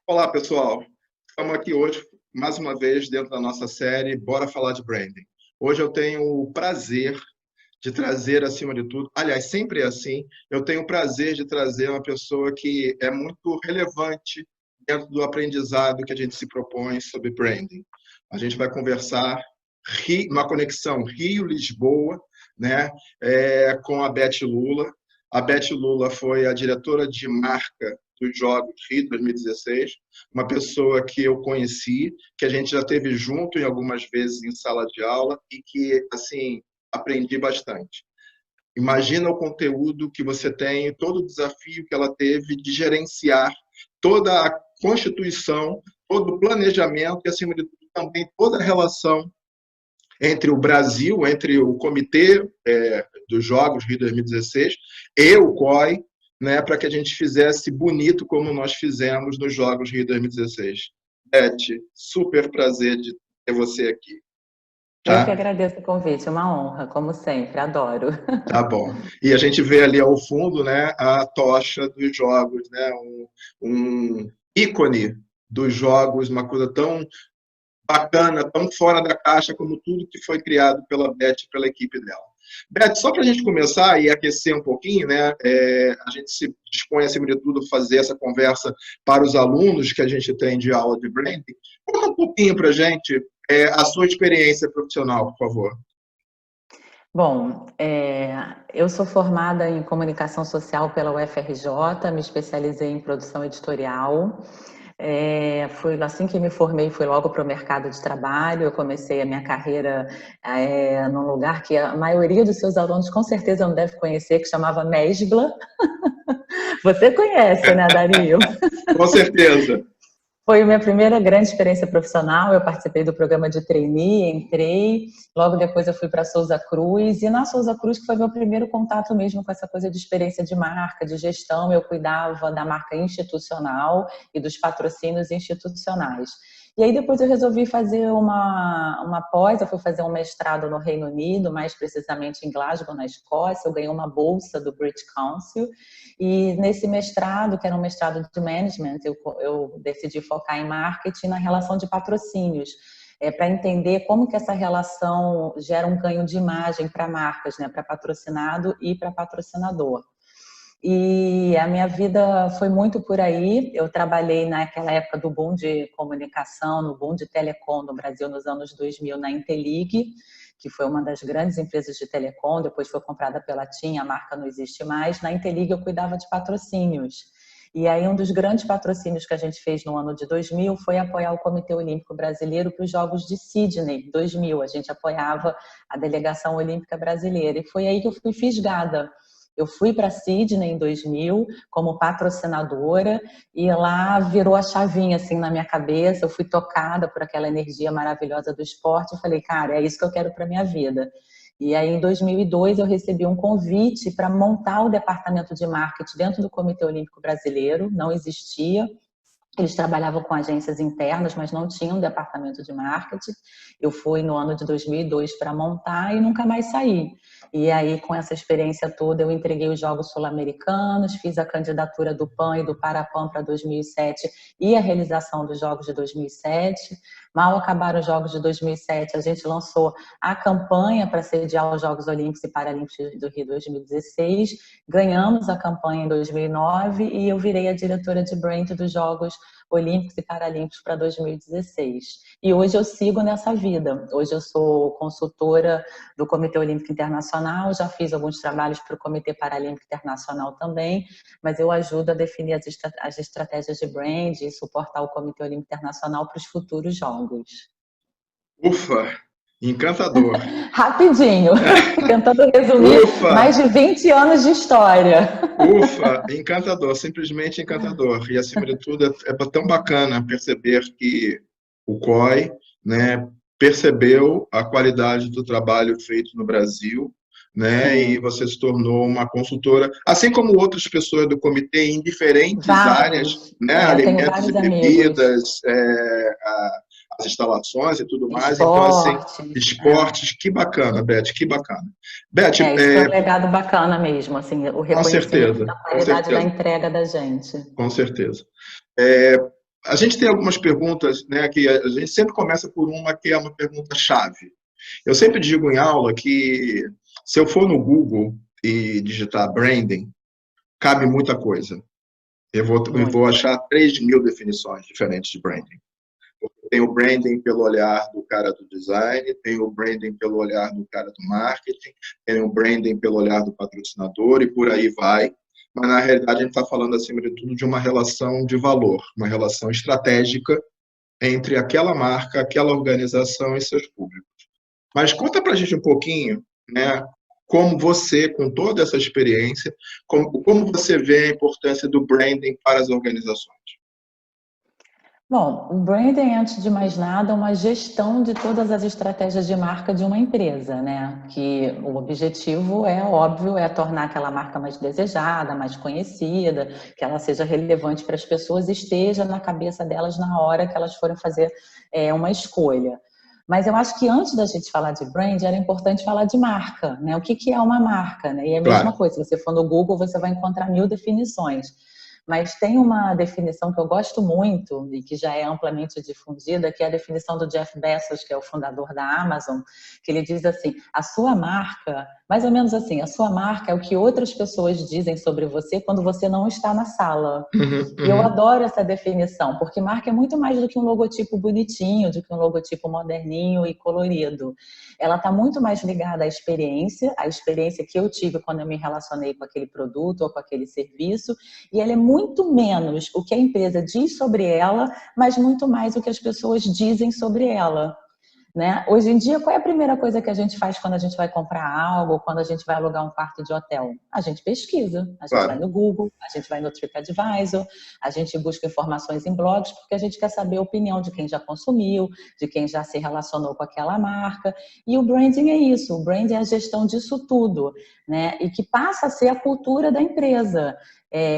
Olá, pessoal. Estamos aqui hoje, mais uma vez, dentro da nossa série Bora Falar de Branding. Hoje eu tenho o prazer de trazer, acima de tudo, aliás, sempre é assim, eu tenho o prazer de trazer uma pessoa que é muito relevante dentro do aprendizado que a gente se propõe sobre branding. A gente vai conversar uma conexão Rio-Lisboa, né, com a Beth Lula. A Beth Lula foi a diretora de marca dos Jogos Rio 2016, uma pessoa que eu conheci, que a gente já teve junto em algumas vezes em sala de aula e que, assim, aprendi bastante. Imagina o conteúdo que você tem, todo o desafio que ela teve de gerenciar toda a constituição, todo o planejamento e, acima de tudo, também toda a relação entre o Brasil, entre o Comitê dos Jogos Rio 2016 e o COI, né, para que a gente fizesse bonito como nós fizemos nos Jogos Rio 2016. Beth, super prazer de ter você aqui. Eu que agradeço o convite, é uma honra, como sempre, adoro. Tá bom. E a gente vê ali ao fundo, né, a tocha dos Jogos, né, um ícone dos Jogos, uma coisa tão bacana, tão fora da caixa como tudo que foi criado pela Beth e pela equipe dela. Beth, só para a gente começar e aquecer um pouquinho, né, a gente se dispõe, acima de tudo, a fazer essa conversa para os alunos que a gente tem de aula de branding. Conta um pouquinho para a gente a sua experiência profissional, por favor. Bom, eu sou formada em comunicação social pela UFRJ, me especializei em produção editorial. Foi assim que me formei, fui logo para o mercado de trabalho. Eu comecei a minha carreira num lugar que a maioria dos seus alunos com certeza não deve conhecer, que chamava Mesbla. Você conhece, né, Dario? Com certeza. Foi a minha primeira grande experiência profissional. Eu participei do programa de trainee, entrei, logo depois eu fui para a Souza Cruz, e na Souza Cruz que foi meu primeiro contato mesmo com essa coisa de experiência de marca, de gestão. Eu cuidava da marca institucional e dos patrocínios institucionais. E aí depois eu resolvi fazer uma pós, eu fui fazer um mestrado no Reino Unido, mais precisamente em Glasgow, na Escócia. Eu ganhei uma bolsa do British Council, e nesse mestrado, que era um mestrado de management, eu decidi focar em marketing, na relação de patrocínios, para entender como que essa relação gera um ganho de imagem para marcas, né, para patrocinado e para patrocinador. E a minha vida foi muito por aí. Eu trabalhei naquela época do boom de comunicação, no boom de telecom no Brasil, nos anos 2000, na Intelig, que foi uma das grandes empresas de telecom, depois foi comprada pela TIM, a marca não existe mais. Na Intelig eu cuidava de patrocínios. E aí um dos grandes patrocínios que a gente fez no ano de 2000 foi apoiar o Comitê Olímpico Brasileiro para os Jogos de Sydney, 2000. A gente apoiava a delegação olímpica brasileira. E foi aí que eu fui fisgada. Eu fui para Sydney em 2000 como patrocinadora, e lá virou a chavinha assim na minha cabeça. Eu fui tocada por aquela energia maravilhosa do esporte e falei, cara, é isso que eu quero para minha vida. E aí em 2002 eu recebi um convite para montar o departamento de marketing dentro do Comitê Olímpico Brasileiro. Não existia. Eles trabalhavam com agências internas, mas não tinham um departamento de marketing. Eu fui no ano de 2002 para montar e nunca mais saí. E aí, com essa experiência toda, eu entreguei os Jogos Sul-Americanos, fiz a candidatura do PAN e do Parapan para 2007 e a realização dos Jogos de 2007. Mal acabaram os Jogos de 2007, a gente lançou a campanha para sediar os Jogos Olímpicos e Paralímpicos do Rio 2016. Ganhamos a campanha em 2009 e eu virei a diretora de brand dos Jogos Olímpicos e Paralímpicos para 2016. E hoje eu sigo nessa vida. Hoje eu sou consultora do Comitê Olímpico Internacional, já fiz alguns trabalhos para o Comitê Paralímpico Internacional também, mas eu ajudo a definir as estratégias de brand e suportar o Comitê Olímpico Internacional para os futuros Jogos. Ufa! Encantador. Rapidinho, tentando resumir mais de 20 anos de história. Ufa, encantador, simplesmente encantador. E, acima de tudo, é tão bacana perceber que o COI, né, percebeu a qualidade do trabalho feito no Brasil, né, e você se tornou uma consultora, assim como outras pessoas do comitê em diferentes áreas, né, alimentos e bebidas, as instalações e tudo mais. Então, assim, esportes, que bacana, Beth, que bacana. Beth, isso foi um legado bacana mesmo, assim, o reconhecimento da qualidade da entrega da gente. Com certeza. a gente tem algumas perguntas, né, que a gente sempre começa por uma que é uma pergunta-chave. Eu sempre digo em aula que se eu for no Google e digitar branding, cabe muita coisa. Eu vou Muito. achar 3.000 definições diferentes de branding. Tem o branding pelo olhar do cara do design, tem o branding pelo olhar do cara do marketing, tem o branding pelo olhar do patrocinador e por aí vai. Mas, na realidade, a gente está falando, acima de tudo, de uma relação de valor, uma relação estratégica entre aquela marca, aquela organização e seus públicos. Mas conta para a gente um pouquinho, né, como você, com toda essa experiência, como você vê a importância do branding para as organizações. Bom, o branding, antes de mais nada, é uma gestão de todas as estratégias de marca de uma empresa, né? Que o objetivo é óbvio, é tornar aquela marca mais desejada, mais conhecida, que ela seja relevante para as pessoas e esteja na cabeça delas na hora que elas forem fazer uma escolha. Mas eu acho que antes da gente falar de brand, era importante falar de marca, né? O que é uma marca, né? E é a mesma Claro. coisa, se você for no Google, você vai encontrar 1000 definições. Mas tem uma definição que eu gosto muito e que já é amplamente difundida, que é a definição do Jeff Bezos, que é o fundador da Amazon, que ele diz assim, a sua marca, mais ou menos assim, a sua marca é o que outras pessoas dizem sobre você quando você não está na sala. Uhum, E eu uhum. adoro essa definição, porque marca é muito mais do que um logotipo bonitinho, do que um logotipo moderninho e colorido. Ela está muito mais ligada à experiência que eu tive quando eu me relacionei com aquele produto ou com aquele serviço, e ela é muito menos o que a empresa diz sobre ela, mas muito mais o que as pessoas dizem sobre ela. Né? Hoje em dia, qual é a primeira coisa que a gente faz quando a gente vai comprar algo, quando a gente vai alugar um quarto de hotel? A gente pesquisa, a gente vai Claro. no Google, a gente vai no TripAdvisor, a gente busca informações em blogs, porque a gente quer saber a opinião de quem já consumiu, de quem já se relacionou com aquela marca. E o branding é isso, o branding é a gestão disso tudo, né? E que passa a ser a cultura da empresa.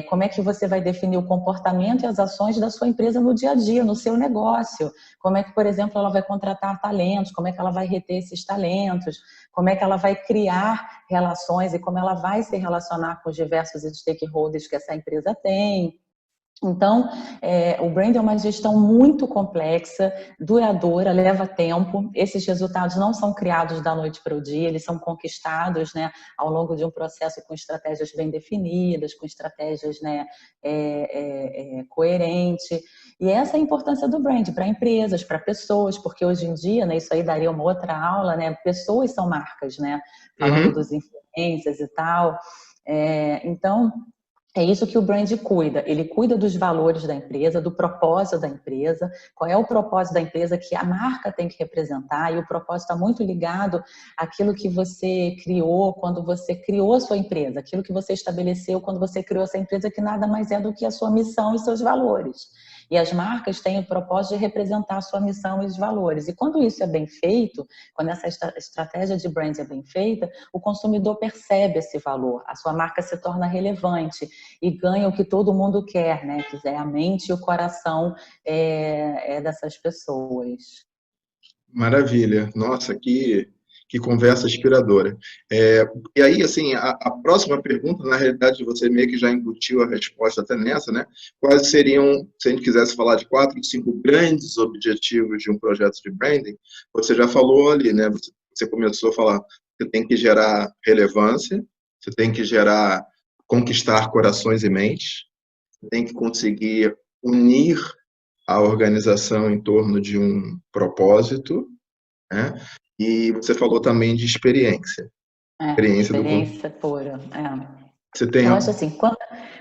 Como é que você vai definir o comportamento e as ações da sua empresa no dia a dia, no seu negócio? Como é que, por exemplo, ela vai contratar talentos, como é que ela vai reter esses talentos, como é que ela vai criar relações e como ela vai se relacionar com os diversos stakeholders que essa empresa tem. Então, o brand é uma gestão muito complexa, duradoura, leva tempo. Esses resultados não são criados da noite para o dia, eles são conquistados, né, ao longo de um processo com estratégias bem definidas, com estratégias, né, coerentes. E essa é a importância do brand para empresas, para pessoas, porque hoje em dia, né, isso aí daria uma outra aula, né, pessoas são marcas, né, falando Uhum. dos influencers e tal. Então, é isso que o brand cuida. Ele cuida dos valores da empresa, do propósito da empresa, qual é o propósito da empresa que a marca tem que representar, e o propósito está muito ligado àquilo que você criou quando você criou a sua empresa, aquilo que você estabeleceu quando você criou essa empresa, que nada mais é do que a sua missão e seus valores. E as marcas têm o propósito de representar a sua missão e os valores. E quando isso é bem feito, quando essa estratégia de brand é bem feita, o consumidor percebe esse valor, a sua marca se torna relevante e ganha o que todo mundo quer, né? Que é a mente e o coração dessas pessoas. Maravilha. Nossa, que conversa inspiradora. É, e aí, assim, a próxima pergunta, na realidade, você meio que já embutiu a resposta até nessa, né? Quais seriam, se a gente quisesse falar de 4, 5 grandes objetivos de um projeto de branding, você já falou ali, né? Você começou a falar, você tem que gerar relevância, você tem que gerar, conquistar corações e mentes, você tem que conseguir unir a organização em torno de um propósito, né? E você falou também de experiência, experiência do Experiência pura. você tem, Eu acho assim,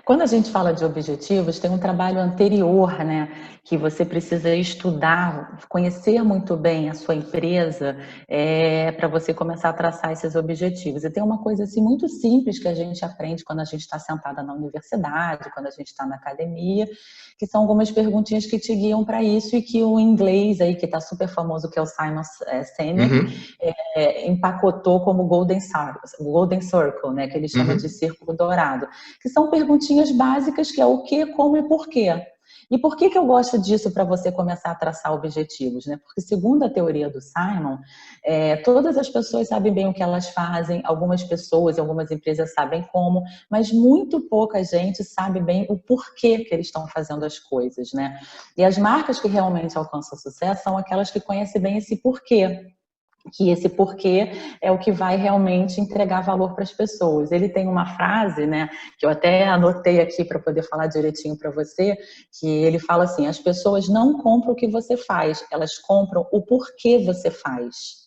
quando a gente fala de objetivos, tem um trabalho anterior, né, que você precisa estudar, conhecer muito bem a sua empresa, para você começar a traçar esses objetivos. E tem uma coisa assim muito simples que a gente aprende quando a gente está sentada na universidade, quando a gente está na academia, que são algumas perguntinhas que te guiam para isso e que o inglês aí, que está super famoso, que é o Simon Sinek, uhum, empacotou como Golden Circle, né, que ele chama de uhum, círculo dourado, que são perguntinhas básicas, que é o que, como e porquê. E por que eu gosto disso para você começar a traçar objetivos, né? Porque segundo a teoria do Simon, todas as pessoas sabem bem o que elas fazem, algumas pessoas, algumas empresas sabem como, mas muito pouca gente sabe bem o porquê que eles estão fazendo as coisas, né? E as marcas que realmente alcançam sucesso são aquelas que conhecem bem esse porquê. Que esse porquê é o que vai realmente entregar valor para as pessoas. Ele tem uma frase, né, que eu até anotei aqui para poder falar direitinho para você, que ele fala assim: as pessoas não compram o que você faz, elas compram o porquê você faz.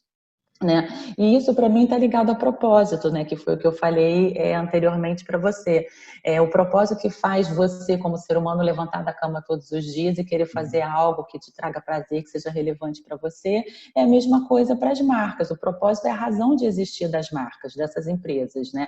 Né? E isso para mim está ligado a propósito, né? Que foi o que eu falei anteriormente para você. O propósito que faz você, como ser humano, levantar da cama todos os dias e querer fazer algo que te traga prazer, que seja relevante para você, é a mesma coisa para as marcas. O propósito é a razão de existir das marcas, dessas empresas, né?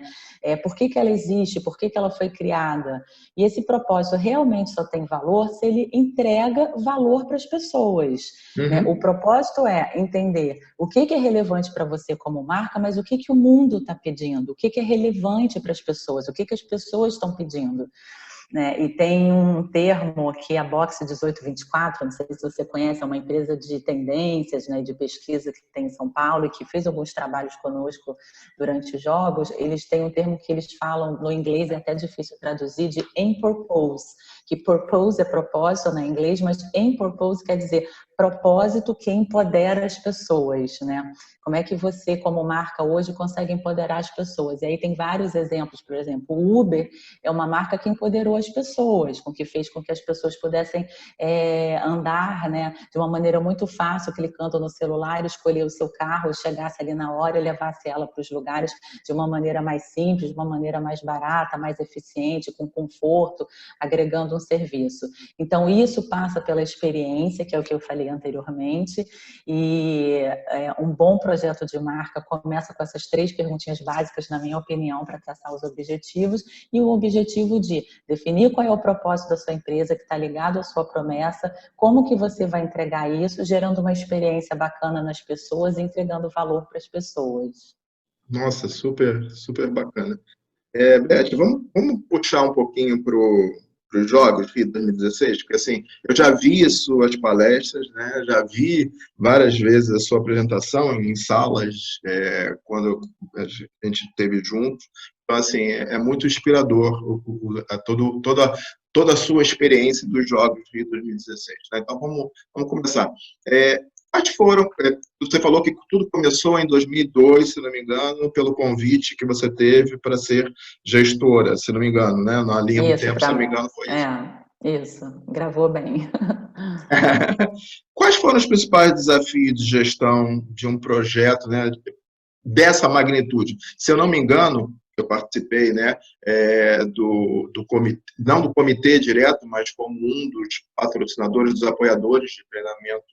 Por que ela existe, por que ela foi criada. E esse propósito realmente só tem valor se ele entrega valor para as pessoas. Né? O propósito é entender o que é relevante para você como marca, mas o que o mundo está pedindo, o que é relevante para as pessoas, o que as pessoas estão pedindo. Né? E tem um termo que é a Box 1824, não sei se você conhece, é uma empresa de tendências, né, de pesquisa que tem em São Paulo e que fez alguns trabalhos conosco durante os jogos. Eles têm um termo que eles falam no inglês, é até difícil traduzir, de em purpose, que purpose é propósito na inglês, mas em purpose quer dizer propósito que empodera as pessoas, né? Como é que você, como marca, hoje consegue empoderar as pessoas? E aí tem vários exemplos, por exemplo, o Uber é uma marca que empoderou as pessoas, com que fez com que as pessoas pudessem andar, né, de uma maneira muito fácil, clicando no celular, escolher o seu carro, chegasse ali na hora e levasse ela para os lugares de uma maneira mais simples, de uma maneira mais barata, mais eficiente, com conforto, agregando um serviço. Então, isso passa pela experiência, que é o que eu falei anteriormente, e um bom projeto de marca começa com essas 3 perguntinhas básicas, na minha opinião, para traçar os objetivos, e o objetivo de definir qual é o propósito da sua empresa, que está ligado à sua promessa, como que você vai entregar isso, gerando uma experiência bacana nas pessoas e entregando valor para as pessoas. Nossa, super, super bacana. Beth, vamos puxar um pouquinho para os Jogos Rio 2016, porque assim, eu já vi suas palestras, né? Já vi várias vezes a sua apresentação em salas, quando a gente esteve junto. Então, assim, é muito inspirador toda a sua experiência dos Jogos Rio 2016. Né? Então, vamos começar. Quais foram? Você falou que tudo começou em 2002, se não me engano, pelo convite que você teve para ser gestora, se não me engano, né? Na linha do tempo, se não me engano, foi isso. Isso, gravou bem. Quais foram os principais desafios de gestão de um projeto, né, dessa magnitude? Se eu não me engano, eu participei, né, do comitê, não do comitê direto, mas como um dos patrocinadores, dos apoiadores de treinamento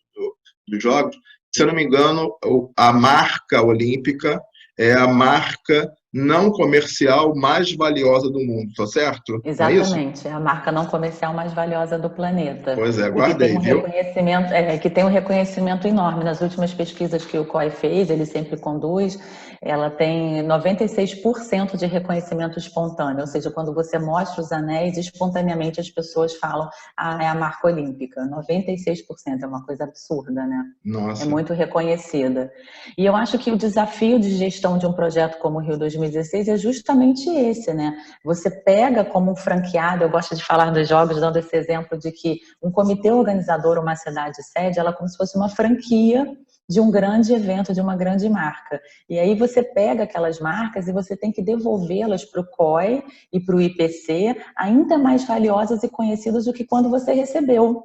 dos Jogos. Se eu não me engano, a marca olímpica é a marca não comercial mais valiosa do mundo, tá certo? Não é isso? Exatamente, é a marca não comercial mais valiosa do planeta Pois é, e que tem guardei, um viu? reconhecimento, que tem um reconhecimento enorme. Nas últimas pesquisas que o COI fez, ele sempre conduz, ela tem 96% de reconhecimento espontâneo, ou seja, quando você mostra os anéis, espontaneamente as pessoas falam, é a marca olímpica. 96% é uma coisa absurda, né? É Nossa. muito reconhecida. E eu acho que o desafio de gestão de um projeto como o Rio 2016 é justamente esse, né? Você pega como um franqueado, eu gosto de falar dos jogos, dando esse exemplo de que um comitê organizador, uma cidade sede, ela é como se fosse uma franquia de um grande evento, de uma grande marca. E aí você pega aquelas marcas e você tem que devolvê-las para o COI e para o IPC ainda mais valiosas e conhecidas do que quando você recebeu.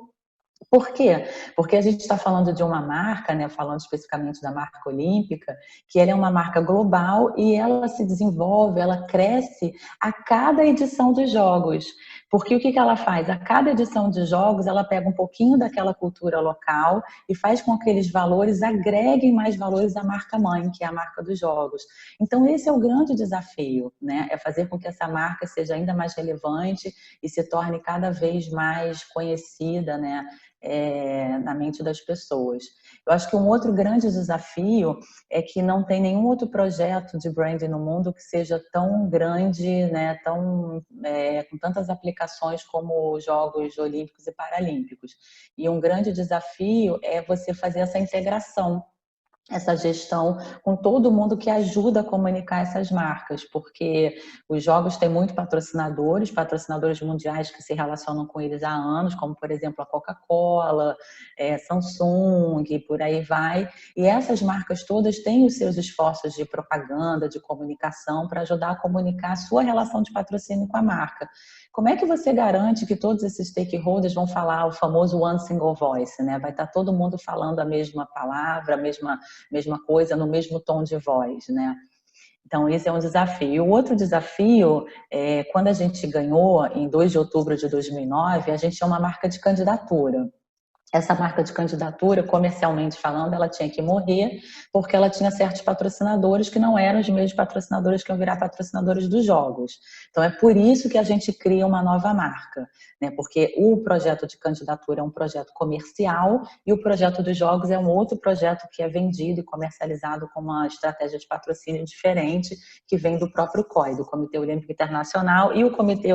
Por quê? Porque a gente está falando de uma marca, né, falando especificamente da marca olímpica, que ela é uma marca global e ela se desenvolve, ela cresce a cada edição dos jogos. Porque o que ela faz? A cada edição de jogos, ela pega um pouquinho daquela cultura local e faz com que aqueles valores agreguem mais valores à marca-mãe, que é a marca dos jogos. Então, esse é o grande desafio, né? É fazer com que essa marca seja ainda mais relevante e se torne cada vez mais conhecida, né? Na mente das pessoas. Eu acho que um outro grande desafio é que não tem nenhum outro projeto de branding no mundo que seja tão grande, né, com tantas aplicações como os Jogos Olímpicos e Paralímpicos. E um grande desafio é você fazer essa integração, essa gestão com todo mundo que ajuda a comunicar essas marcas, porque os jogos têm muito patrocinadores mundiais que se relacionam com eles há anos, como, por exemplo, a Coca-Cola, Samsung, por aí vai. E essas marcas todas têm os seus esforços de propaganda, de comunicação, para ajudar a comunicar a sua relação de patrocínio com a marca. Como é que você garante que todos esses stakeholders vão falar o famoso one single voice, né? Vai estar todo mundo falando a mesma palavra, a mesma coisa, no mesmo tom de voz, né? Então, esse é um desafio. E o outro desafio, quando a gente ganhou, em 2 de outubro de 2009, a gente tinha uma marca de candidatura. Essa marca de candidatura, comercialmente falando, ela tinha que morrer porque ela tinha certos patrocinadores que não eram os mesmos patrocinadores que iam virar patrocinadores dos jogos. Então, é por isso que a gente cria uma nova marca, né? Porque o projeto de candidatura é um projeto comercial e o projeto dos jogos é um outro projeto que é vendido e comercializado com uma estratégia de patrocínio diferente que vem do próprio COI, do Comitê Olímpico Internacional, e o comitê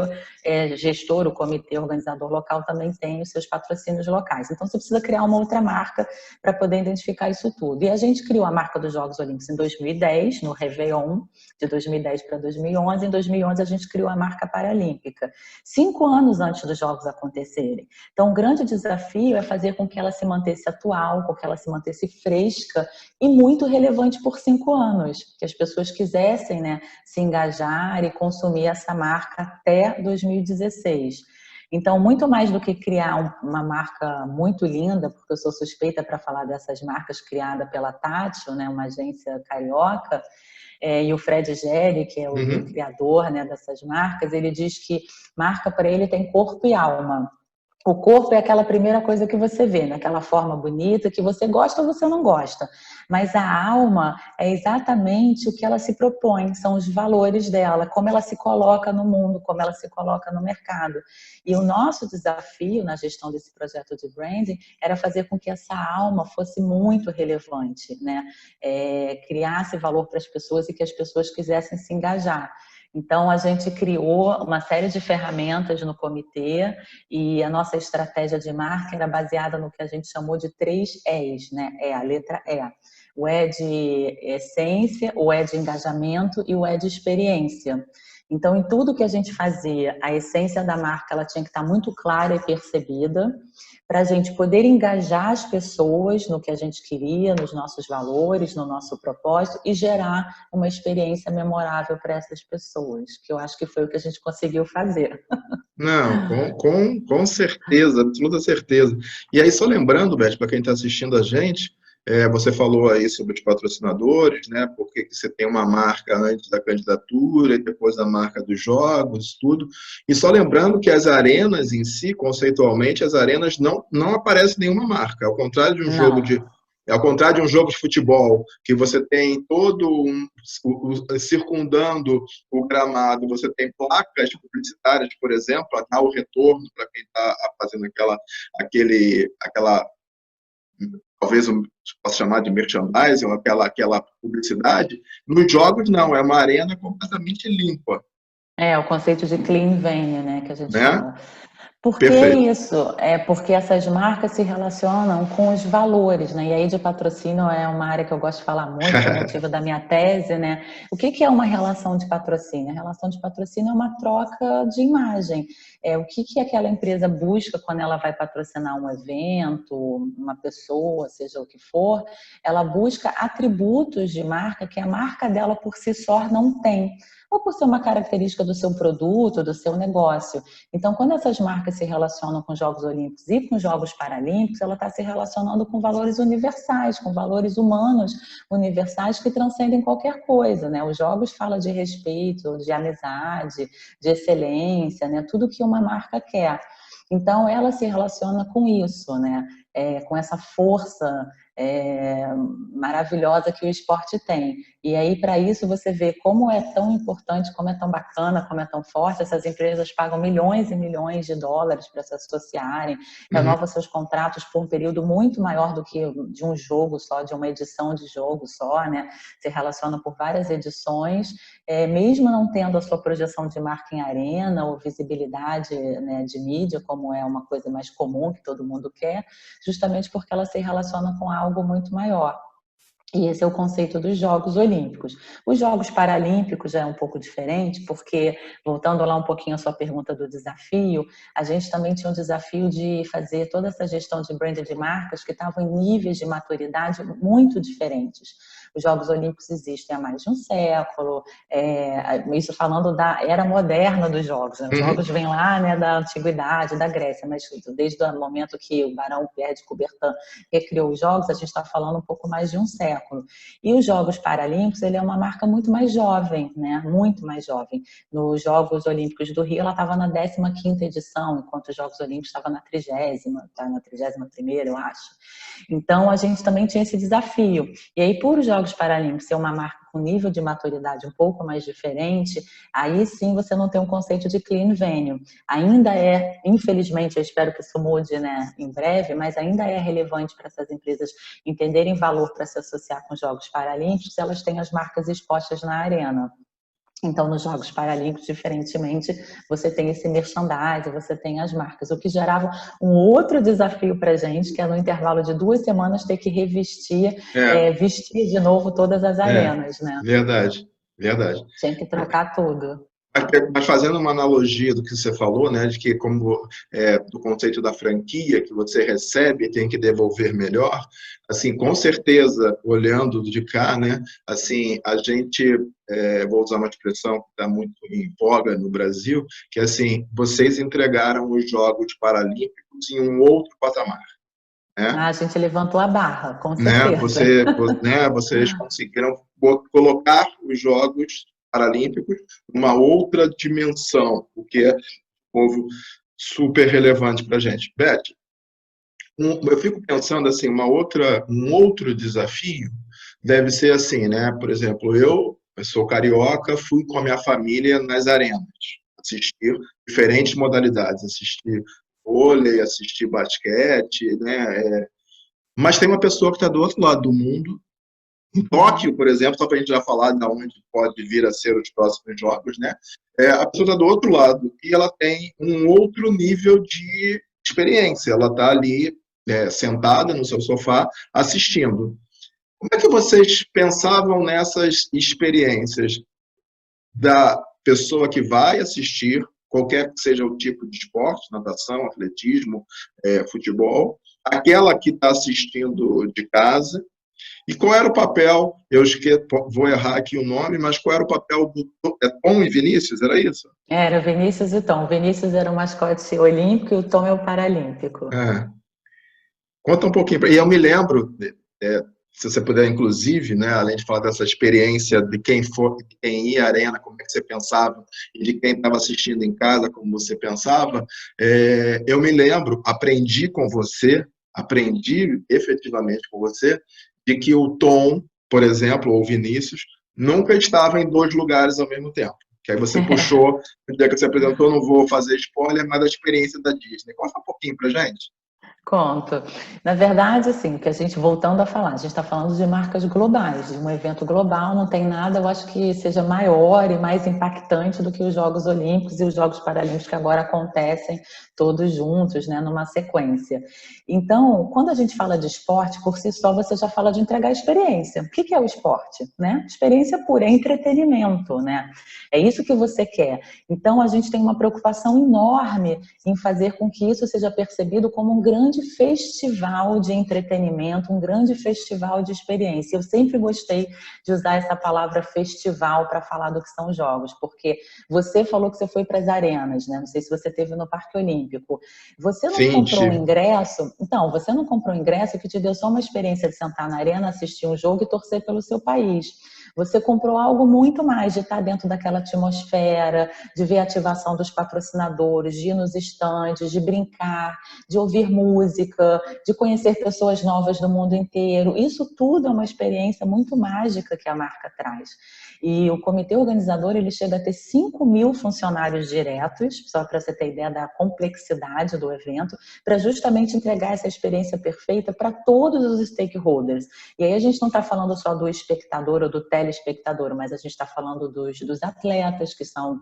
gestor, o comitê organizador local também tem os seus patrocínios locais. Então, você precisa criar uma outra marca para poder identificar isso tudo. E a gente criou a marca dos Jogos Olímpicos em 2010, no Réveillon, de 2010 para 2011. Em 2011, a gente criou a marca paralímpica, 5 anos antes dos Jogos acontecerem. Então, o grande desafio é fazer com que ela se mantesse atual, com que ela se mantesse fresca e muito relevante por 5 anos, que as pessoas quisessem, né, se engajar e consumir essa marca até 2016. Então, muito mais do que criar uma marca muito linda, porque eu sou suspeita para falar dessas marcas criadas pela Tátil, né, uma agência carioca, e o Fred Gelli, que é o criador, né, dessas marcas, ele diz que marca para ele tem corpo e alma. O corpo é aquela primeira coisa que você vê, naquela forma bonita, que você gosta ou você não gosta. Mas a alma é exatamente o que ela se propõe, são os valores dela, como ela se coloca no mundo, como ela se coloca no mercado. E o nosso desafio na gestão desse projeto de branding era fazer com que essa alma fosse muito relevante, né? Criasse valor para as pessoas e que as pessoas quisessem se engajar. Então, a gente criou uma série de ferramentas no comitê e a nossa estratégia de marca era baseada no que a gente chamou de 3 E's, né? A letra E. O E de essência, o E de engajamento e o E de experiência. Então, em tudo que a gente fazia, a essência da marca ela tinha que estar muito clara e percebida para a gente poder engajar as pessoas no que a gente queria, nos nossos valores, no nosso propósito e gerar uma experiência memorável para essas pessoas, que eu acho que foi o que a gente conseguiu fazer. Não, com certeza, absoluta certeza. E aí, só lembrando, Beth, para quem está assistindo a gente, você falou aí sobre os patrocinadores, né? Porque que você tem uma marca antes da candidatura e depois a marca dos jogos, tudo. E só lembrando que as arenas em si, conceitualmente, as arenas não aparece nenhuma marca. Ao contrário de um jogo Não. de Ao contrário de um jogo de futebol, que você tem todo circundando o gramado, você tem placas publicitárias, por exemplo, a dar o retorno para quem está fazendo aquela talvez eu possa chamar de merchandising, ou aquela publicidade. Nos jogos, não, é uma arena completamente limpa. O conceito de clean venue, né, que a gente Né? fala. Por que Perfeito. isso? É porque essas marcas se relacionam com os valores, né? E aí de patrocínio é uma área que eu gosto de falar muito, foi motivo da minha tese, né? O que é uma relação de patrocínio? A relação de patrocínio é uma troca de imagem. O que aquela empresa busca quando ela vai patrocinar um evento, uma pessoa, seja o que for, ela busca atributos de marca que a marca dela por si só não tem, ou por ser uma característica do seu produto, do seu negócio. Então, quando essas marcas se relacionam com os Jogos Olímpicos e com os Jogos Paralímpicos, ela está se relacionando com valores universais, com valores humanos universais que transcendem qualquer coisa, né? Os Jogos falam de respeito, de amizade, de excelência, né? Tudo que uma marca quer. Então, ela se relaciona com isso, né? Com essa força maravilhosa que o esporte tem. E aí, para isso, você vê como é tão importante, como é tão bacana, como é tão forte. Essas empresas pagam milhões e milhões de dólares para se associarem, renovam seus contratos por um período muito maior do que de um jogo só, de uma edição de jogo só, né? Se relacionam por várias edições, mesmo não tendo a sua projeção de marca em arena ou visibilidade, né, de mídia, como é uma coisa mais comum que todo mundo quer, justamente porque ela se relaciona com algo muito maior. E esse é o conceito dos Jogos Olímpicos. Os Jogos Paralímpicos já é um pouco diferente, porque, voltando lá um pouquinho à sua pergunta do desafio, a gente também tinha um desafio de fazer toda essa gestão de brand de marcas que estavam em níveis de maturidade muito diferentes. Os Jogos Olímpicos existem há mais de um século, isso falando da era moderna dos Jogos. Né? Os Jogos vêm lá, né, da antiguidade, da Grécia, mas desde o momento que o barão Pierre de Coubertin recriou os Jogos, a gente está falando um pouco mais de um século. E os Jogos Paralímpicos, ele é uma marca muito mais jovem, né? Muito mais jovem. Nos Jogos Olímpicos do Rio, ela estava na 15ª edição, enquanto os Jogos Olímpicos estavam na 30ª, tá na 31ª, eu acho. Então, a gente também tinha esse desafio. E aí, por os Jogos Paralímpicos ser uma marca com nível de maturidade um pouco mais diferente, aí sim você não tem um conceito de clean venue. Ainda infelizmente, eu espero que isso mude, né, em breve, mas ainda é relevante para essas empresas entenderem valor para se associar com os Jogos Paralímpicos, elas têm as marcas expostas na arena. Então, nos Jogos Paralímpicos, diferentemente, você tem esse merchandising, você tem as marcas, o que gerava um outro desafio para a gente, que é no intervalo de 2 semanas ter que revestir, vestir de novo todas as arenas, né? Verdade, verdade. Tinha que trocar tudo. Mas fazendo uma analogia do que você falou, né, de que como do conceito da franquia que você recebe e tem que devolver melhor, assim, com certeza, olhando de cá, né, assim, a gente, vou usar uma expressão que está muito em voga no Brasil, que assim, vocês entregaram os Jogos Paralímpicos em um outro patamar. Né? A gente levantou a barra, com certeza. Né? Vocês conseguiram colocar os Jogos Paralímpicos numa outra dimensão, o que é povo super relevante para a gente. Beth, eu fico pensando assim, um outro desafio deve ser assim, né? Por exemplo, eu sou carioca, fui com a minha família nas arenas, assistir diferentes modalidades, assistir vôlei, assistir basquete, né? Mas tem uma pessoa que está do outro lado do mundo, em Tóquio, por exemplo, só para a gente já falar de onde pode vir a ser os próximos jogos, né? A pessoa está do outro lado e ela tem um outro nível de experiência. Ela está ali sentada no seu sofá assistindo. Como é que vocês pensavam nessas experiências da pessoa que vai assistir, qualquer que seja o tipo de esporte, natação, atletismo, futebol, aquela que está assistindo de casa? E qual era o papel, vou errar aqui o nome, mas qual era o papel do Tom e Vinícius, era isso? Era Vinícius e Tom. Vinícius era o mascote olímpico e o Tom é o paralímpico. Conta um pouquinho. E eu me lembro, se você puder, inclusive, né, além de falar dessa experiência de quem ia à arena, como é que você pensava, e de quem estava assistindo em casa, como você pensava, eu me lembro, aprendi efetivamente com você, de que o Tom, por exemplo, ou o Vinícius, nunca estava em 2 lugares ao mesmo tempo. Que aí você puxou, no dia que você apresentou, não vou fazer spoiler, mas da experiência da Disney. Conta um pouquinho pra gente. Conto. Na verdade, assim, que a gente, voltando a falar, a gente está falando de marcas globais, de um evento global, não tem nada, eu acho que seja maior e mais impactante do que os Jogos Olímpicos e os Jogos Paralímpicos que agora acontecem todos juntos, né, numa sequência. Então, quando a gente fala de esporte, por si só, você já fala de entregar experiência. O que é o esporte? Né? Experiência pura, é entretenimento, né? É isso que você quer. Então, a gente tem uma preocupação enorme em fazer com que isso seja percebido como um grande festival de entretenimento, um grande festival de experiência. Eu sempre gostei de usar essa palavra festival para falar do que são os jogos, porque você falou que você foi para as arenas, né? Não sei se você esteve no Parque Olímpico. Você não comprou um ingresso? Então, você não comprou um ingresso que te deu só uma experiência de sentar na arena, assistir um jogo e torcer pelo seu país. Você comprou algo muito mais de estar dentro daquela atmosfera, de ver a ativação dos patrocinadores, de ir nos estandes, de brincar, de ouvir música, de conhecer pessoas novas do mundo inteiro. Isso tudo é uma experiência muito mágica que a marca traz. E o comitê organizador, ele chega a ter 5.000 funcionários diretos, só para você ter ideia da complexidade do evento, para justamente entregar essa experiência perfeita para todos os stakeholders. E aí a gente não está falando só do espectador ou do telespectador, mas a gente está falando dos atletas, que são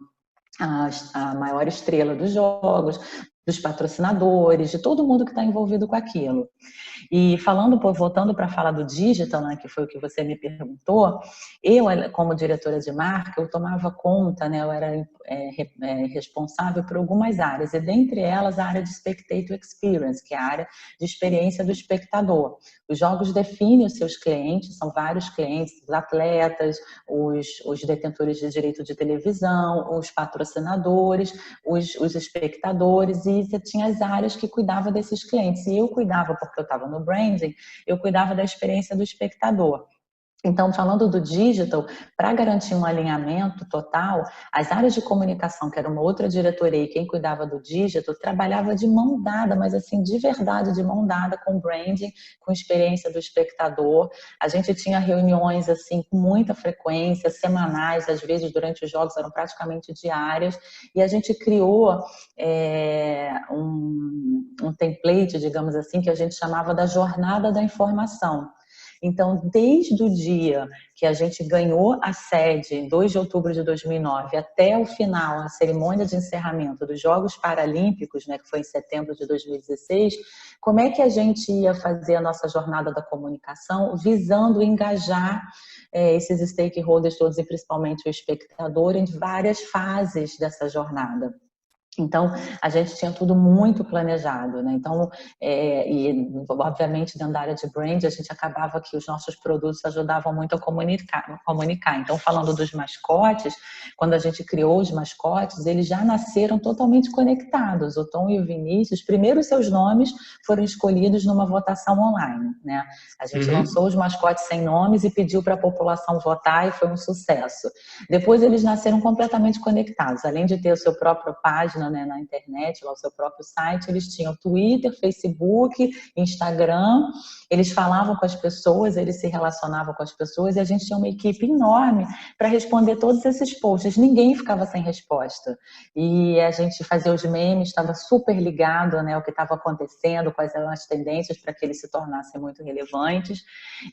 a maior estrela dos jogos, dos patrocinadores, de todo mundo que está envolvido com aquilo. E voltando para falar do digital, né, que foi o que você me perguntou, eu, como diretora de marca, eu tomava conta, né, eu era responsável por algumas áreas, e dentre elas a área de Spectator Experience, que é a área de experiência do espectador. Os jogos definem os seus clientes, são vários clientes, os atletas, os detentores de direito de televisão, os patrocinadores, os espectadores, e você tinha as áreas que cuidavam desses clientes. E eu cuidava, porque eu estava no branding, eu cuidava da experiência do espectador. Então, falando do digital, para garantir um alinhamento total, as áreas de comunicação, que era uma outra diretoria, e quem cuidava do digital, trabalhava de mão dada, mas assim, de verdade, de mão dada com o branding, com a experiência do espectador. A gente tinha reuniões assim com muita frequência, semanais, às vezes durante os jogos eram praticamente diárias, e a gente criou um template, digamos assim, que a gente chamava da jornada da informação. Então, desde o dia que a gente ganhou a sede, em 2 de outubro de 2009, até o final, a cerimônia de encerramento dos Jogos Paralímpicos, né, que foi em setembro de 2016, como é que a gente ia fazer a nossa jornada da comunicação visando engajar esses stakeholders todos, e principalmente o espectador, em várias fases dessa jornada. Então, a gente tinha tudo muito planejado, né? Então, e obviamente dentro da área de brand, a gente acabava que os nossos produtos ajudavam muito a comunicar. Então, falando dos mascotes, quando a gente criou os mascotes, eles já nasceram totalmente conectados. O Tom e o Vinícius, primeiro os seus nomes foram escolhidos numa votação online, né? A gente lançou os mascotes sem nomes e pediu para a população votar, e foi um sucesso. Depois eles nasceram completamente conectados, além de ter a sua própria página, né, na internet, lá o seu próprio site, eles tinham Twitter, Facebook, Instagram, eles falavam com as pessoas, eles se relacionavam com as pessoas, e a gente tinha uma equipe enorme para responder todos esses posts. Ninguém ficava sem resposta. E a gente fazia os memes, estava super ligado, né, ao que estava acontecendo, quais eram as tendências para que eles se tornassem muito relevantes.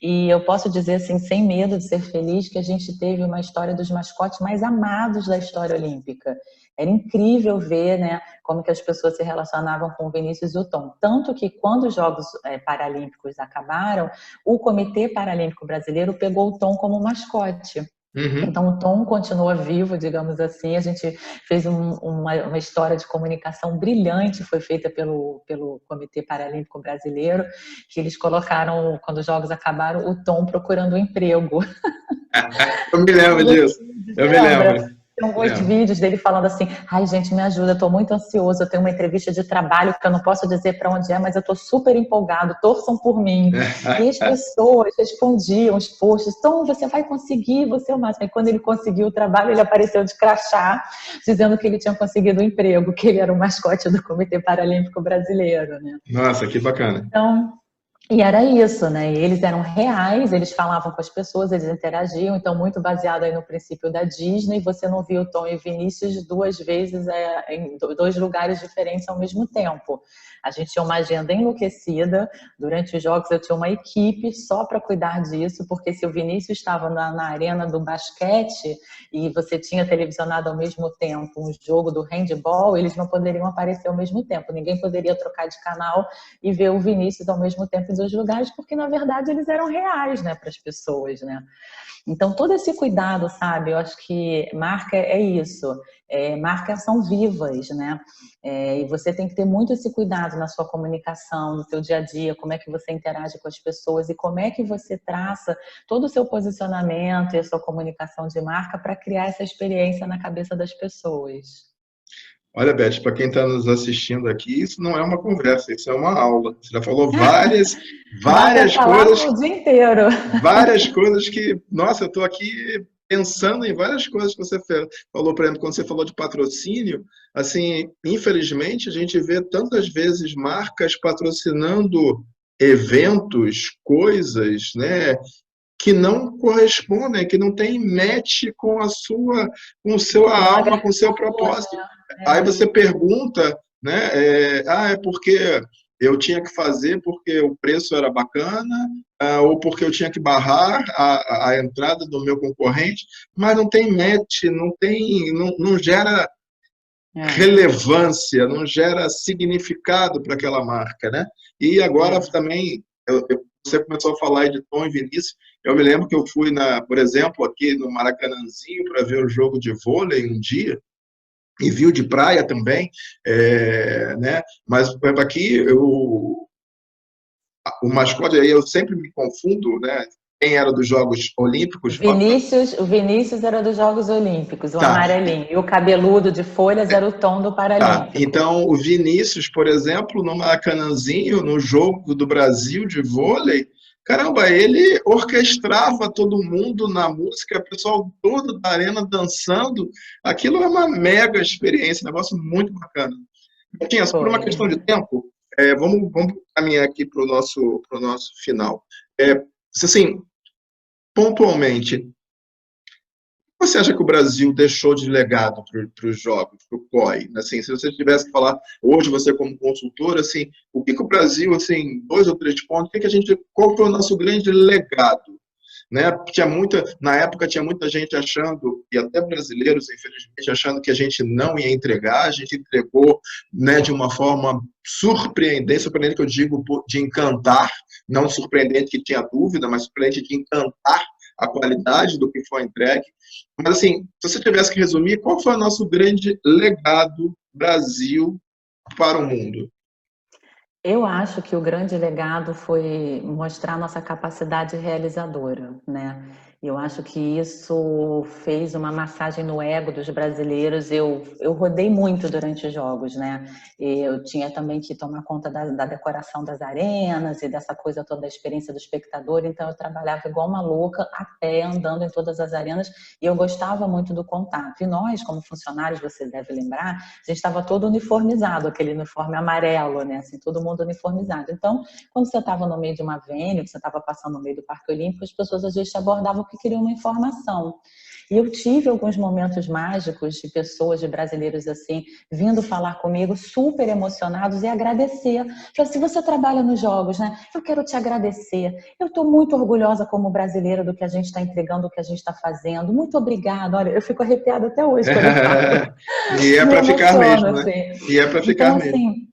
E eu posso dizer, assim, sem medo de ser feliz, que a gente teve uma história dos mascotes mais amados da história olímpica. Era incrível ver, né, como que as pessoas se relacionavam com o Vinícius e o Tom. Tanto que quando os Jogos Paralímpicos acabaram, o Comitê Paralímpico Brasileiro pegou o Tom como mascote. Então, o Tom continua vivo, digamos assim. A gente fez uma história de comunicação brilhante, foi feita pelo Comitê Paralímpico Brasileiro, que eles colocaram, quando os Jogos acabaram, o Tom procurando um emprego. Eu me lembro disso. Eu me lembro. Tem alguns vídeos dele falando assim: ai, gente, me ajuda, eu tô muito ansioso, eu tenho uma entrevista de trabalho que eu não posso dizer para onde é, mas eu tô super empolgado, torçam por mim. E as pessoas respondiam os posts: Tom, você vai conseguir, você é o máximo. E quando ele conseguiu o trabalho, ele apareceu de crachá, dizendo que ele tinha conseguido um emprego, que ele era o mascote do Comitê Paralímpico Brasileiro, né? Nossa, que bacana. Então, e era isso, né? E eles eram reais, eles falavam com as pessoas, eles interagiam, então muito baseado aí no princípio da Disney, você não viu o Tom e o Vinícius 2 vezes em 2 lugares diferentes ao mesmo tempo. A gente tinha uma agenda enlouquecida, durante os jogos eu tinha uma equipe só para cuidar disso, porque se o Vinícius estava na arena do basquete e você tinha televisionado ao mesmo tempo um jogo do handball, eles não poderiam aparecer ao mesmo tempo, ninguém poderia trocar de canal e ver o Vinícius ao mesmo tempo em 2 lugares, porque na verdade eles eram reais, né, para as pessoas, né? Então todo esse cuidado, sabe, eu acho que marca é isso, marcas são vivas, né? E você tem que ter muito esse cuidado na sua comunicação, no seu dia a dia, como é que você interage com as pessoas e como é que você traça todo o seu posicionamento e a sua comunicação de marca para criar essa experiência na cabeça das pessoas. Olha, Beth, para quem está nos assistindo aqui, isso não é uma conversa, isso é uma aula. Você já falou Dá para várias falar coisas, o dia inteiro. várias coisas que, nossa, eu estou aqui pensando em várias coisas que você falou, por exemplo, quando você falou de patrocínio, assim, infelizmente a gente vê tantas vezes marcas patrocinando eventos, coisas, né, que não correspondem, que não tem match com a sua, com o seu Não alma, com o seu agradou, propósito. né? Aí É. você pergunta, né? É porque eu tinha que fazer porque o preço era bacana, ou porque eu tinha que barrar a entrada do meu concorrente, mas não tem match, não gera É, relevância, não gera significado para aquela marca, né? E agora é. também, você começou a falar aí de Tom e Vinícius, eu me lembro que eu fui, por exemplo, aqui no Maracanãzinho para ver o jogo de vôlei um dia, e viu de praia também, né? Mas, por exemplo, aqui, o mascote, aí eu sempre me confundo, né? Quem era dos Jogos Olímpicos? O Vinícius era dos Jogos Olímpicos, o Tá, amarelinho. E o cabeludo de folhas era o Tom do tá. Paralímpico. Então, o Vinícius, por exemplo, no Maracanãzinho, no jogo do Brasil de vôlei, caramba, ele orquestrava todo mundo na música, o pessoal todo da arena dançando. Aquilo é uma mega experiência, um negócio muito bacana. Tinha, só por uma Foi. questão de tempo, vamos caminhar aqui para o nosso final. Assim, pontualmente, você acha que o Brasil deixou de legado para os jogos, para o COI? Assim, se você tivesse que falar hoje, você como consultor, assim, o que o Brasil, assim, 2 ou 3 pontos, qual foi o nosso grande legado? Né? Na época tinha muita gente achando, e até brasileiros, infelizmente, achando que a gente não ia entregar, a gente entregou, né, de uma forma surpreendente que eu digo de encantar, não surpreendente que tinha dúvida, mas surpreendente de encantar a qualidade do que foi entregue. Mas, assim, se você tivesse que resumir, qual foi o nosso grande legado Brasil para o mundo? Eu acho que o grande legado foi mostrar nossa capacidade realizadora, né? Eu acho que isso fez uma massagem no ego dos brasileiros. Eu rodei muito durante os jogos, né? Eu tinha também que tomar conta da decoração das arenas e dessa coisa toda da experiência do espectador. Então, eu trabalhava igual uma louca, a pé, andando em todas as arenas. E eu gostava muito do contato. E nós, como funcionários, você deve lembrar, a gente estava todo uniformizado, aquele uniforme amarelo, né? Assim, todo mundo uniformizado. Então, quando você estava no meio de uma venue, que você estava passando no meio do Parque Olímpico, as pessoas às vezes te abordavam porque queriam uma informação. E eu tive alguns momentos mágicos de pessoas, de brasileiros assim, vindo falar comigo, super emocionados e agradecer. Falei, se você trabalha nos jogos, né? Eu quero te agradecer. Eu estou muito orgulhosa como brasileira do que a gente está entregando, do que a gente está fazendo. Muito obrigada. Olha, eu fico arrepiada até hoje quando eu falo. E é Me para ficar emociono, mesmo, né? assim. E é para Então, ficar mesmo. assim,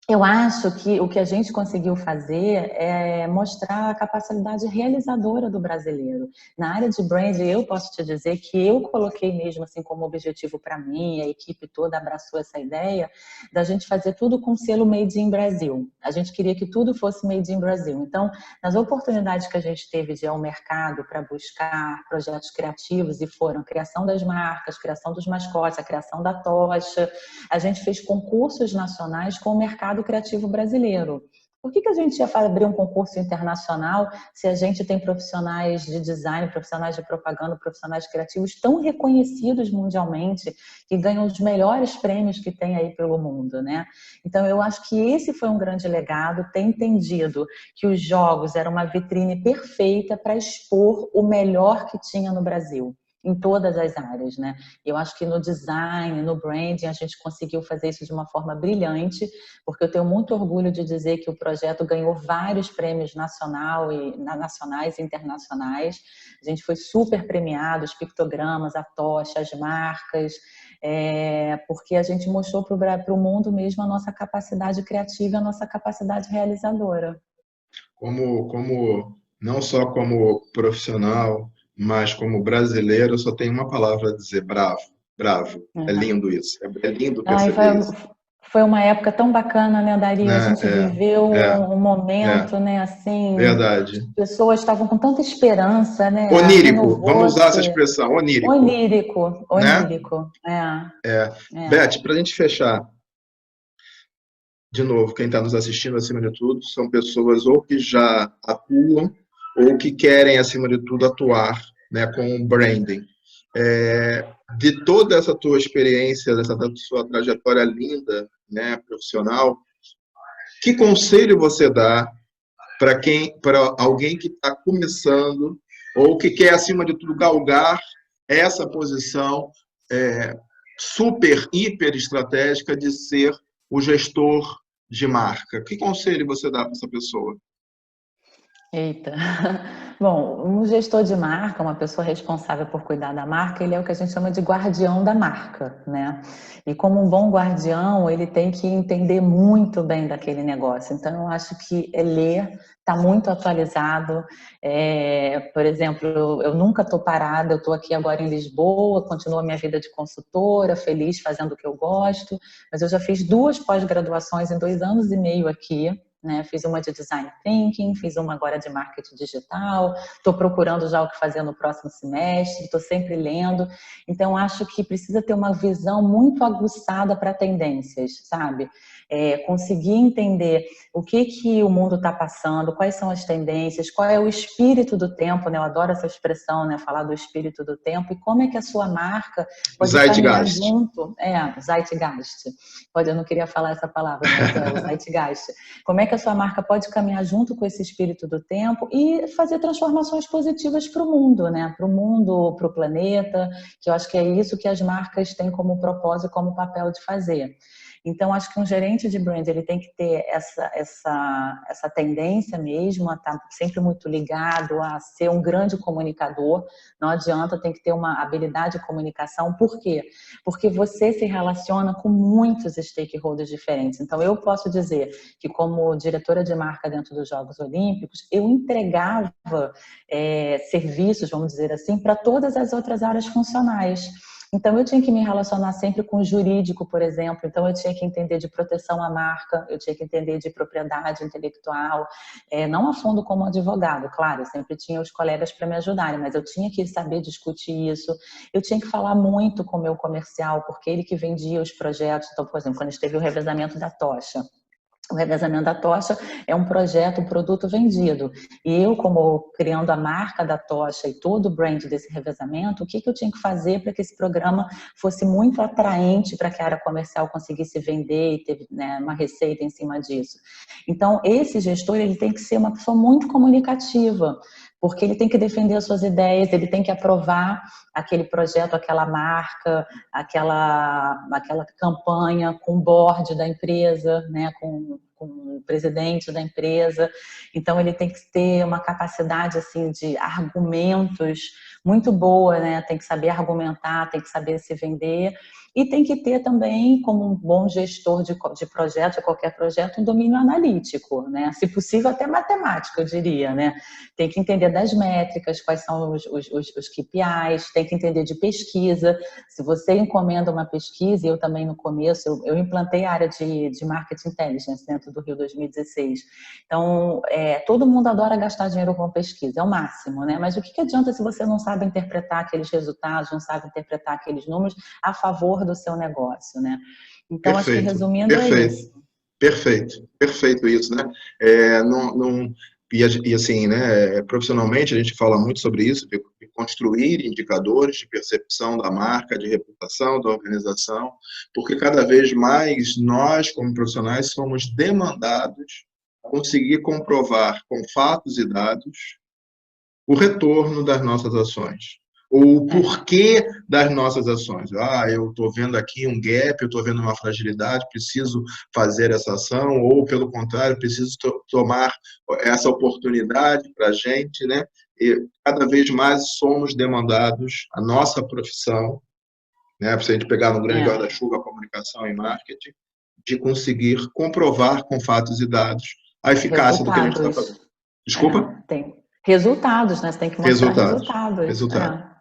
eu acho que o que a gente conseguiu fazer é mostrar a capacidade realizadora do brasileiro. Na área de branding, eu posso te dizer que eu coloquei mesmo assim como objetivo para mim, a equipe toda abraçou essa ideia da gente fazer tudo com selo Made in Brasil. A gente queria que tudo fosse Made in Brasil. Então, nas oportunidades que a gente teve de ir ao mercado para buscar projetos criativos, e foram a criação das marcas, criação dos mascotes, a criação da tocha, a gente fez concursos nacionais com o mercado criativo brasileiro. Por que a gente ia abrir um concurso internacional se a gente tem profissionais de design, profissionais de propaganda, profissionais criativos tão reconhecidos mundialmente, que ganham os melhores prêmios que tem aí pelo mundo, né? Então, eu acho que esse foi um grande legado, ter entendido que os jogos eram uma vitrine perfeita para expor o melhor que tinha no Brasil, em todas as áreas, né? Eu acho que no design, no branding, a gente conseguiu fazer isso de uma forma brilhante, porque eu tenho muito orgulho de dizer que o projeto ganhou vários prêmios nacionais e internacionais. A gente foi super premiado, os pictogramas, a tocha, as marcas, porque a gente mostrou para o mundo mesmo a nossa capacidade criativa, a nossa capacidade realizadora. Não só como profissional, mas como brasileiro, eu só tenho uma palavra a dizer: bravo, bravo. É É. lindo isso. É lindo Ai, perceber isso. Foi uma época tão bacana, né, Dario? A né? gente viveu um É, momento, né, assim, verdade. as pessoas estavam com tanta esperança, né? Onírico, vamos usar essa Renovou-se. expressão, onírico, Onírico, né? onírico. É. Beth, para a gente fechar, de novo, quem está nos assistindo, acima de tudo, são pessoas ou que já atuam ou que querem, acima de tudo, atuar, né, com branding. De toda essa tua experiência, dessa sua trajetória linda, né, profissional, que conselho você dá para alguém que está começando ou que quer, acima de tudo, galgar essa posição super, hiper estratégica de ser o gestor de marca? Que conselho você dá para essa pessoa? Eita. Bom, um gestor de marca, uma pessoa responsável por cuidar da marca, ele é o que a gente chama de guardião da marca, né? E como um bom guardião, ele tem que entender muito bem daquele negócio. Então, eu acho que ler, está muito atualizado. Por exemplo, eu nunca estou parada, eu estou aqui agora em Lisboa, continuo a minha vida de consultora, feliz fazendo o que eu gosto, mas eu já fiz 2 pós-graduações em 2 anos e meio aqui, né? Fiz uma de Design Thinking, fiz uma agora de Marketing Digital, estou procurando já o que fazer no próximo semestre, estou sempre lendo. Então, acho que precisa ter uma visão muito aguçada para tendências, sabe? Conseguir entender o que o mundo está passando, quais são as tendências, qual é o espírito do tempo, né? Eu adoro essa expressão, né? Falar do espírito do tempo e como é que a sua marca pode caminhar Zeitgeist. junto. Zeitgeist. Eu não queria falar essa palavra, mas é o Zeitgeist. Como é que a sua marca pode caminhar junto com esse espírito do tempo e fazer transformações positivas para o mundo, né? Para o mundo, para o planeta, que eu acho que é isso que as marcas têm como propósito, como papel de fazer. Então, acho que um gerente de brand ele tem que ter essa tendência mesmo a estar sempre muito ligado a ser um grande comunicador. Não adianta, tem que ter uma habilidade de comunicação. Por quê? Porque você se relaciona com muitos stakeholders diferentes. Então, eu posso dizer que como diretora de marca dentro dos Jogos Olímpicos, eu entregava serviços, vamos dizer assim, para todas as outras áreas funcionais. Então, eu tinha que me relacionar sempre com o jurídico, por exemplo. Então, eu tinha que entender de proteção à marca, eu tinha que entender de propriedade intelectual, não a fundo como advogado, claro, eu sempre tinha os colegas para me ajudarem, mas eu tinha que saber discutir isso. Eu tinha que falar muito com o meu comercial, porque ele que vendia os projetos. Então, por exemplo, quando esteve o revezamento da tocha, o revezamento da tocha é um projeto, um produto vendido. E eu, como criando a marca da tocha e todo o brand desse revezamento, o que eu tinha que fazer para que esse programa fosse muito atraente para que a área comercial conseguisse vender e ter, né, uma receita em cima disso. Então, esse gestor ele tem que ser uma pessoa muito comunicativa, porque ele tem que defender as suas ideias, ele tem que aprovar aquele projeto, aquela marca, aquela campanha com o board da empresa, né, com o presidente da empresa. Então, ele tem que ter uma capacidade assim, de argumentos muito boa, né? Tem que saber argumentar, tem que saber se vender. E tem que ter também, como um bom gestor de projeto, de qualquer projeto, um domínio analítico, né? Se possível, até matemática, eu diria, né? Tem que entender das métricas, quais são os KPIs, tem que entender de pesquisa. Se você encomenda uma pesquisa, e eu também no começo, eu implantei a área de Market Intelligence dentro do Rio 2016. Então, todo mundo adora gastar dinheiro com pesquisa, é o máximo, né? Mas o que adianta se você não sabe interpretar aqueles resultados, não sabe interpretar aqueles números a favor do seu negócio, né? Então, acho que Perfeito, resumindo é perfeito, isso. perfeito isso, né? E assim, né, profissionalmente a gente fala muito sobre isso, de construir indicadores de percepção da marca, de reputação da organização, porque cada vez mais nós, como profissionais, somos demandados a conseguir comprovar com fatos e dados o retorno das nossas ações, ou o porquê das nossas ações. Eu estou vendo aqui um gap, eu estou vendo uma fragilidade, preciso fazer essa ação, ou, pelo contrário, preciso tomar essa oportunidade para a gente, né? E cada vez mais somos demandados, a nossa profissão, né? Se a gente pegar no grande guarda-chuva, a comunicação e marketing, de conseguir comprovar com fatos e dados a eficácia do que a gente está fazendo. Desculpa? Tem resultados, né? Você tem que mostrar resultados. Resultado.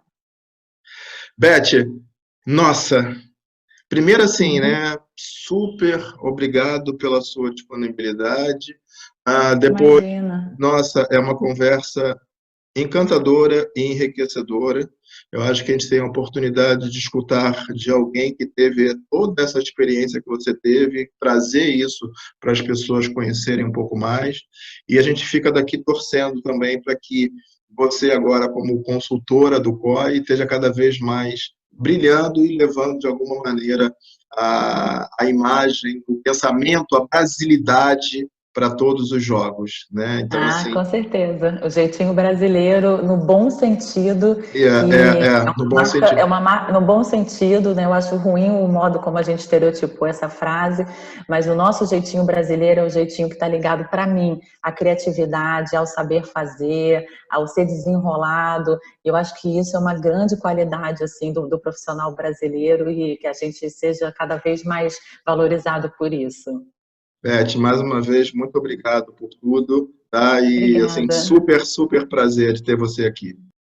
Beth, nossa, Primeiro, assim, Uhum. né? Super obrigado pela sua disponibilidade. Depois, Imagina. nossa, é uma conversa encantadora e enriquecedora. Eu acho que a gente tem a oportunidade de escutar de alguém que teve toda essa experiência que você teve, trazer isso para as pessoas conhecerem um pouco mais. E a gente fica daqui torcendo também para que você, agora, como consultora do COI, esteja cada vez mais brilhando e levando, de alguma maneira, a imagem, o pensamento, a brasilidade para todos os jogos, né? Então, Ah, assim, com certeza. O jeitinho brasileiro, no bom sentido, e é no uma bom marca, sentido. no bom sentido, né? Eu acho ruim o modo como a gente estereotipou essa frase, mas o nosso jeitinho brasileiro é o jeitinho que está ligado para mim, à criatividade, ao saber fazer, ao ser desenrolado. Eu acho que isso é uma grande qualidade assim do profissional brasileiro e que a gente seja cada vez mais valorizado por isso. Beth, mais uma vez, muito obrigado por tudo, tá? E, assim, Obrigada. super, super prazer de ter você aqui.